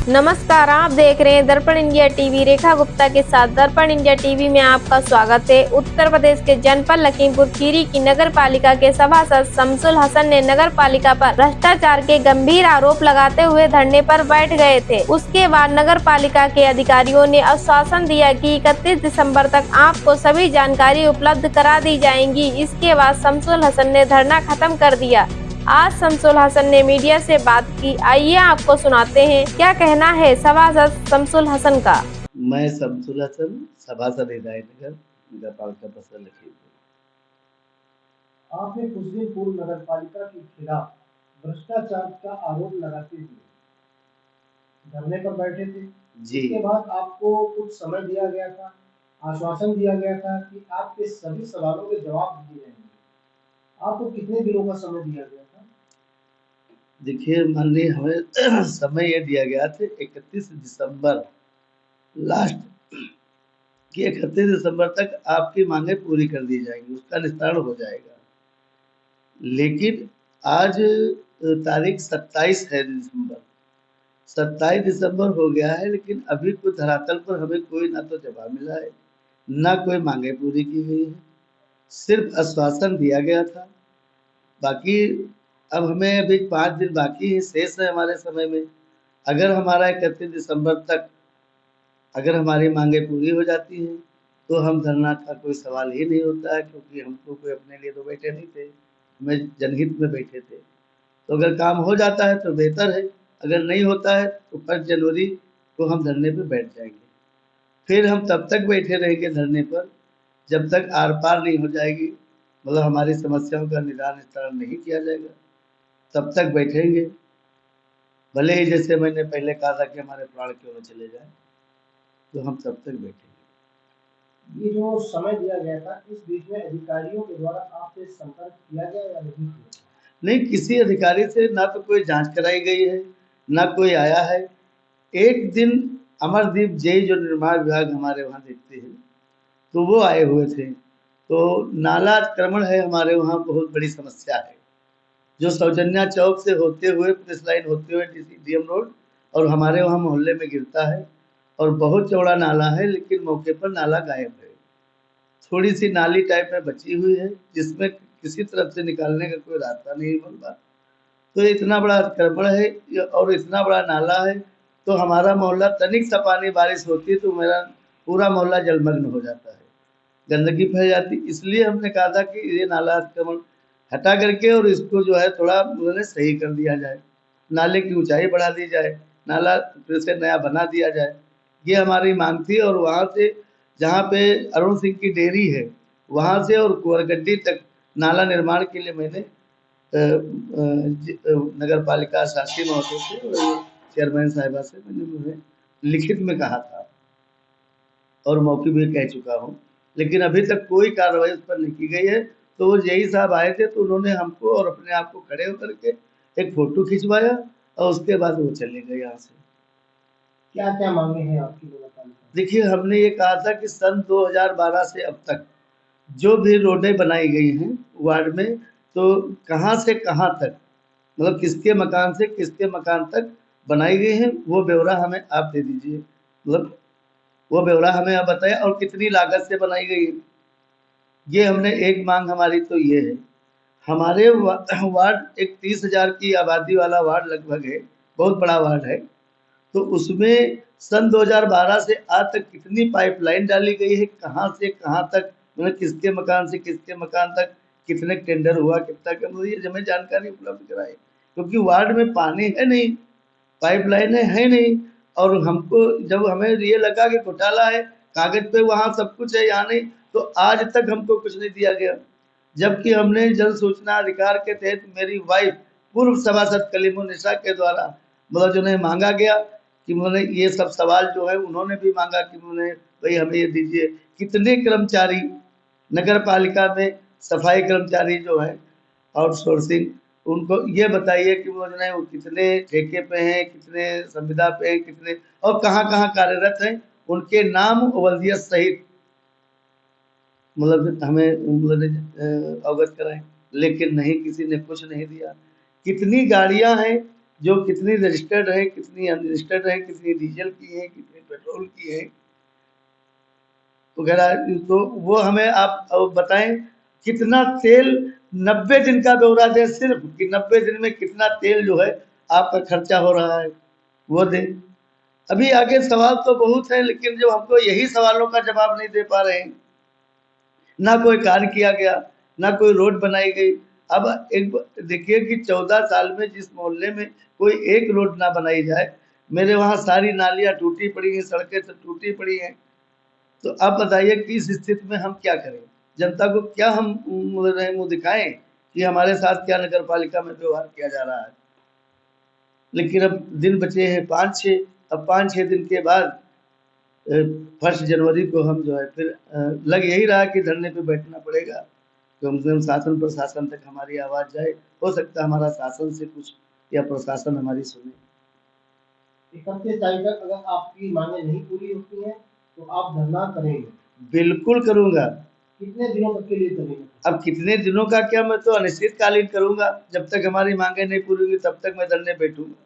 नमस्कार, आप देख रहे हैं दर्पण इंडिया टीवी। रेखा गुप्ता के साथ दर्पण इंडिया टीवी में आपका स्वागत है। उत्तर प्रदेश के जनपद लखीमपुर खीरी की नगर पालिका के सभासद शमसुल हसन ने नगर पालिका पर भ्रष्टाचार के गंभीर आरोप लगाते हुए धरने पर बैठ गए थे। उसके बाद नगर पालिका के अधिकारियों ने आश्वासन दिया कि 31 दिसंबर तक आपको सभी जानकारी उपलब्ध करा दी जाएंगी। इसके बाद शमसुल हसन ने धरना खत्म कर दिया। आज शमसुल हसन ने मीडिया से बात की। आइए आपको सुनाते हैं क्या कहना है सभासद शमसुल हसन का। मैं शमसुल हसन, सभासद हिदायतनगर, नगर पालिका बस्तर लखीमपुर। आपने कुछ दिन पूर्व नगर पालिका के खिलाफ भ्रष्टाचार का आरोप लगाते हुए धरने पर बैठे थे। जी। इसके बाद आपको कुछ समय दिया गया था, आश्वासन दिया गया था कि आपके सभी सवालों के जवाब दिए जाएंगे। आपको कितने दिनों का समय दिया गया था? देखिए, माननीय, हमें समय ये दिया गया था 31 दिसंबर लास्ट कि 31 दिसंबर तक आपकी मांगे पूरी कर दी जाएंगी, उसका निस्तारण हो जाएगा। लेकिन आज तारीख 27 है दिसंबर, 27 दिसंबर हो गया है, लेकिन अभी कोई धरातल पर हमें कोई ना तो जवाब मिला है, ना कोई मांगे पूरी की गई है। सिर्फ आश्वासन दिया गया था। बाकी अब हमें अभी 5 दिन बाकी है, शेष है हमारे समय में। अगर हमारा 31 दिसंबर तक अगर हमारी मांगे पूरी हो जाती हैं तो हम धरना का कोई सवाल ही नहीं होता है, क्योंकि हम तो कोई अपने लिए तो बैठे नहीं थे, हमें जनहित में बैठे थे। तो अगर काम हो जाता है तो बेहतर है, अगर नहीं होता है तो 1 जनवरी को हम धरने पर बैठ जाएंगे। फिर हम तब तक बैठे रहेंगे धरने पर जब तक आर पार नहीं हो जाएगी, मतलब हमारी समस्याओं का निस्तारण नहीं किया जाएगा, तब तक बैठेंगे। भले ही जैसे मैंने पहले कहा था कि हमारे प्राण क्यों न चले जाए, तो हम तब तक बैठेंगे। ये जो समय दिया गया था, इस बीच में अधिकारियों के द्वारा आपसे संपर्क किया गया या नहीं किया? नहीं, किसी अधिकारी से ना तो कोई जांच कराई गई है, ना कोई आया है। एक दिन अमरदीप जे जो निर्माण विभाग हमारे वहाँ देखते हैं, तो वो आए हुए थे। तो नाला अतिक्रमण है हमारे वहाँ, बहुत बड़ी समस्या है, जो सौजन्या चौक से होते हुए पुलिस लाइन होते हुए डीएम रोड और हमारे वहाँ मोहल्ले में गिरता है, और बहुत चौड़ा नाला है, लेकिन मौके पर नाला गायब है। थोड़ी सी नाली टाइप में बची हुई है, जिसमें किसी तरफ से निकालने का कोई रास्ता नहीं बन रहा। तो इतना बड़ा अतिक्रमण है और इतना बड़ा नाला है, तो हमारा मोहल्ला तनिक सा पानी बारिश होती है तो मेरा पूरा मोहल्ला जलमग्न हो जाता है, गंदगी फैल जाती। इसलिए हमने कहा था कि ये नाला अतिक्रमण हटा करके और इसको जो है थोड़ा उन्होंने सही कर दिया जाए, नाले की ऊंचाई बढ़ा दी जाए, नाला फिर से नया बना दिया जाए। ये हमारी मांग थी। और वहाँ से जहाँ पे अरुण सिंह की डेयरी है, वहाँ से और कुंवरगड्डी तक नाला निर्माण के लिए मैंने नगर पालिका शासी महोदय से और चेयरमैन साहिबा से मैंने उन्हें लिखित में कहा था और मौखिक भी कह चुका हूँ, लेकिन अभी तक कोई कार्रवाई उस पर नहीं की गई है। तो वो जेई साहब आए थे, तो उन्होंने हमको और अपने आप को खड़े होकर के एक फोटो खिंचवाया और उसके बाद वो चले गए यहाँ से। क्या क्या मांगे हैं आपकी नगर पालिका? देखिए, हमने ये कहा था कि सन 2012 से अब तक जो भी रोडें बनाई गई हैं वार्ड में, तो कहाँ से कहाँ तक, मतलब किसके मकान से किसके मकान तक बनाई गई है, वो ब्यौरा हमें आप दे दीजिए। मतलब वो ब्यौरा हमें आप बताएं और कितनी लागत से बनाई गई है। ये हमने एक मांग हमारी तो ये है। हमारे वार्ड एक 30,000 की आबादी वाला वार्ड लगभग है, बहुत बड़ा वार्ड है। तो उसमें सन 2012 से आज तक कितनी पाइपलाइन डाली गई है, कहाँ से कहाँ तक, मतलब किसके मकान से किसके मकान तक कितने टेंडर हुआ, कितना क्या, मुझे ये हमें जानकारी उपलब्ध कराए, क्योंकि वार्ड में पानी है नहीं, पाइपलाइनें है नहीं। और हमको जब हमें ये लगा कि घोटाला है, कागज पे वहाँ सब कुछ है, यहाँ नहीं, तो आज तक हमको कुछ नहीं दिया गया। जबकि हमने जल सूचना अधिकार के तहत मेरी वाइफ पूर्व सभासद कलीमुन्निसा के द्वारा मतलब जो उन्हें मांगा गया कि उन्होंने ये सब सवाल जो है उन्होंने भी मांगा कि उन्होंने भाई हमें ये दीजिए, कितने कर्मचारी नगर पालिका में सफाई कर्मचारी जो है आउटसोर्सिंग, उनको ये बताइए कि वो जो है वो कितने ठेके पे हैं, कितने संविदा पे हैं, कितने और कहाँ-कहाँ कार्यरत हैं, उनके नाम वल्दियत सहित मतलब हमें मतलब अवगत कराएं। लेकिन नहीं, किसी ने कुछ नहीं दिया। कितनी गाड़ियां हैं जो कितनी रजिस्टर्ड है, कितनी अनरजिस्टर्ड है, कितनी डीजल की है, कितनी पेट्रोल की है वगैरह, तो वो हमें आप बताएं। कितना तेल 90 दिन का ब्यौरा दें सिर्फ, कि 90 दिन में कितना तेल जो है आपका खर्चा हो रहा है वो दें। अभी आगे सवाल तो बहुत है, लेकिन जो हमको यही सवालों का जवाब नहीं दे पा रहे हैं। ना कोई कार्य किया गया, ना कोई रोड बनाई गई। अब एक देखिए कि 14 साल में जिस मोहल्ले में कोई एक रोड ना बनाई जाए, मेरे वहाँ सारी नालियाँ टूटी पड़ी हैं, सड़कें सब टूटी पड़ी हैं। तो आप बताइए कि इस स्थिति में हम क्या करें? जनता को क्या हम मुँह दिखाएं कि हमारे साथ क्या नगर पालिका में व्यवहार किया जा रहा है। लेकिन अब दिन बचे हैं 5-6, अब 5-6 दिन के बाद 1 जनवरी को हम जो है फिर लग यही रहा है कि धरने पे बैठना पड़ेगा। कम से कम शासन प्रशासन तक हमारी आवाज़ जाए। हो सकता है हमारा शासन से कुछ या प्रशासन हमारी सुने। 31 तारीख तक अगर आपकी मांगे नहीं पूरी होती हैं तो आप धरना करेंगे? बिल्कुल करूँगा। कितने दिनों तक के लिए करेंगे? अब कितने दिनों का क्या, मैं तो अनिश्चितकालीन करूँगा। जब तक हमारी मांगे नहीं पूरी होंगी तब तक मैं धरने बैठूँगा।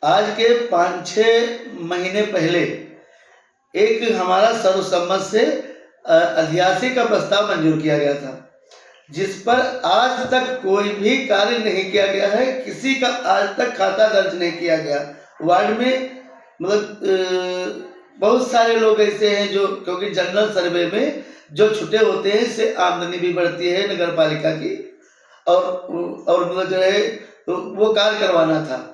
आज के 5-6 महीने पहले एक हमारा सर्वसम्मत से अध्यासी का प्रस्ताव मंजूर किया गया था, जिस पर आज तक कोई भी कार्य नहीं किया गया है। किसी का आज तक खाता दर्ज नहीं किया गया। वार्ड में मतलब बहुत सारे लोग ऐसे हैं जो, क्योंकि जनरल सर्वे में जो छुट्टे होते हैं इससे आमदनी भी बढ़ती है नगर पालिका की, और मतलब जो है तो वो कार्य करवाना था।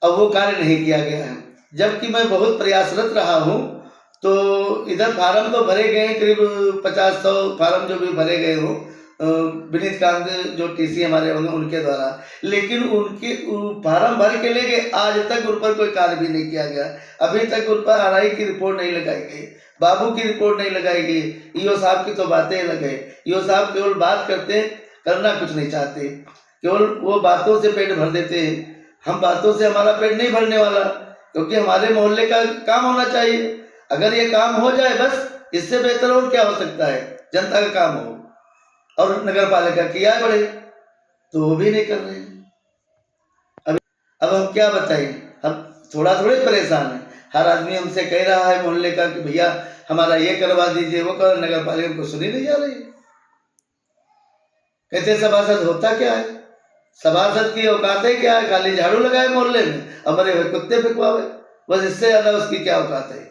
अब वो कार्य नहीं किया गया है, जबकि मैं बहुत प्रयासरत रहा हूँ। तो इधर फार्म तो भरे गए हैं, करीब 50-100 फार्म जो भी भरे गए हों विनीत कांत जो टीसी हमारे होंगे उनके द्वारा, लेकिन उनके फार्म भर के ले गए, आज तक उन पर कोई कार्य भी नहीं किया गया। अभी तक उन पर आरआई की रिपोर्ट नहीं लगाई गई, बाबू की रिपोर्ट नहीं लगाई गई। ईओ साहब की तो बातें अलग है। ईओ साहब केवल बात करते हैं, करना कुछ नहीं चाहते, केवल वो बातों से पेट भर देते हैं। हम बातों से हमारा पेट नहीं भरने वाला, क्योंकि हमारे मोहल्ले का काम होना चाहिए। अगर ये काम हो जाए बस, इससे बेहतर और क्या हो सकता है। जनता का काम हो और नगर पालिका की आय बढ़े, तो वो भी नहीं कर रहे हैं। अब हम क्या बताएं, हम थोड़ा थोड़े परेशान हैं। हर आदमी हमसे कह रहा है मोहल्ले का कि भैया हमारा ये करवा दीजिए, वो कर, नगर पालिका को सुनी नहीं जा रही। कहते सभासद होता क्या है, सभासद की औकातें क्या है, खाली झाड़ू लगाए मोहल्ले में, हमारे हुए कुत्ते फिकवावे, बस इससे ज्यादा उसकी क्या औकात है।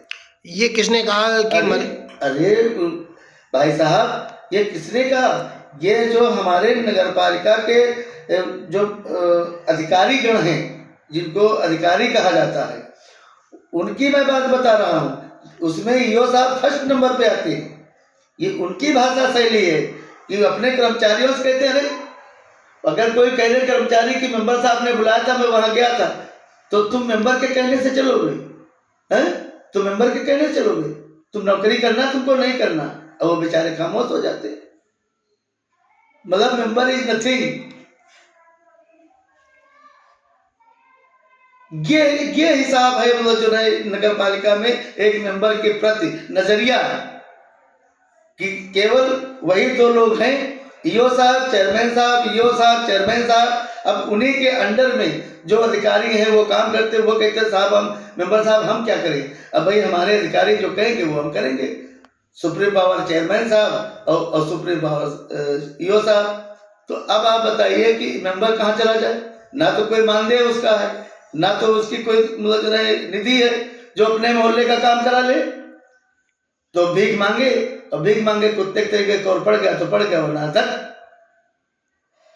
ये किसने कहा कि अरे भाई साहब, ये किसने कहा? ये जो हमारे नगर पालिका के जो अधिकारी गण हैं, जिनको अधिकारी कहा जाता है, उनकी मैं बात बता रहा हूँ। उसमें ईओ साहब फर्स्ट नंबर पे आते हैं। ये उनकी भाषा शैली है कि अपने कर्मचारियों से कहते हैं, अरे अगर कोई कह रहे कर्मचारी की मेंबर साहब ने बुलाया था, मैं वहां गया था, तो तुम मेंबर के कहने से चलोगे? हैं? तुम मेंबर के कहने से चलोगे? तुम नौकरी करना, तुमको नहीं करना। अब वो बेचारे खामोश हो जाते। मतलब मेंबर इज नथिंग। ये हिसाब है मतलब जो है नगर पालिका में एक मेंबर के प्रति नजरिया, कि केवल वही 2 लोग हैं, ईओ साहब, चेयरमैन साहब, ईओ साहब, चेयरमैन साहब। अब उन्हीं के अंडर में जो अधिकारी हैं वो काम करते, वो कहते साहब हम मेंबर साहब हम क्या करें। अब भाई हमारे अधिकारी जो कहेंगे वो हम करेंगे। सुप्रीम पावर चेयरमैन साहब और सुप्रीम पावर ईओ साहब। तो अब आप बताइए कि मेंबर कहाँ चला जाए? ना तो कोई मानदेय उसका है, ना तो उसकी कोई मतलब निधि है जो अपने मोहल्ले का काम करा ले। तो भीख मांगे, और भीख मांगे कुत्ते के तरीके और पड़ गया तो पड़ गया, वरना तक।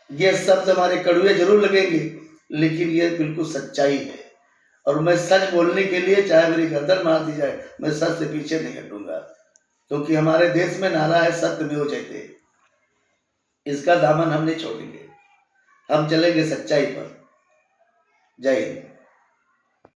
ये शब्द हमारे कड़वे जरूर लगेंगे, लेकिन ये बिल्कुल सच्चाई है। और मैं सच बोलने के लिए चाहे मेरी गर्दन मार दी जाए, मैं सच से पीछे नहीं हटूंगा, क्योंकि हमारे देश में नारा है सत्यमेव जयते। इसका दामन हम नहीं छोड़ेंगे, हम चलेंगे सच्चाई पर। जय हिंद।